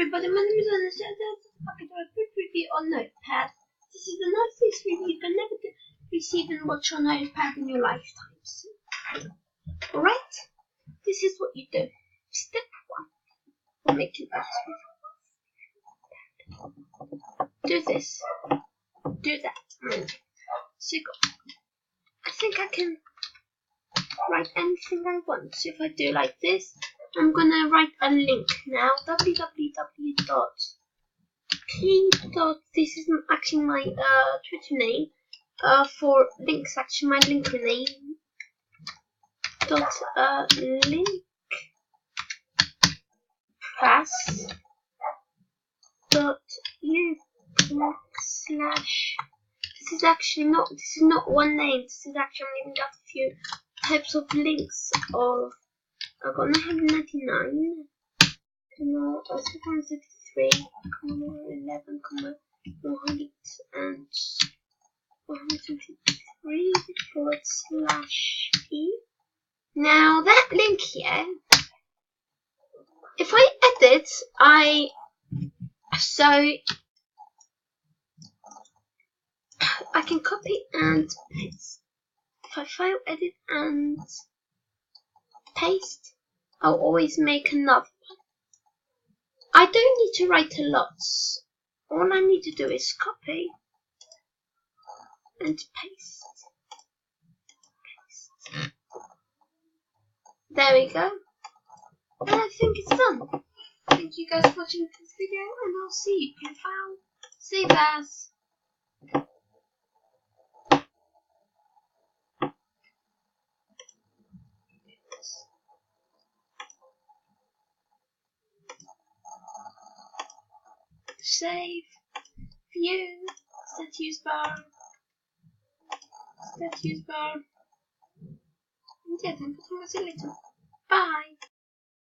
everybody, my name is Anna. I do a quick review on Notepad. This is the nicest review you can never receive and watch on Notepad in your lifetimes. Alright? This is what you do. Step 1. We'll make you do this. Do that. So go. I think I can write anything I want. So if I do like this, I'm gonna write a link now. This is actually my Twitter name. For links, actually my linker name. Link press slash. This is not one name. This is actually I'm leaving out a few types of links of. I've got 999, 733, 11, 100 and 123 / e. Now that link here, if I edit, I can copy and paste. If I file, edit and paste, I'll always make another one. I don't need to write a lot. All I need to do is copy and paste. There we go. And I think it's done. Thank you guys for watching this video, and I'll see you. File, save as. Save, view, status bar, and yeah, then see you later. Bye.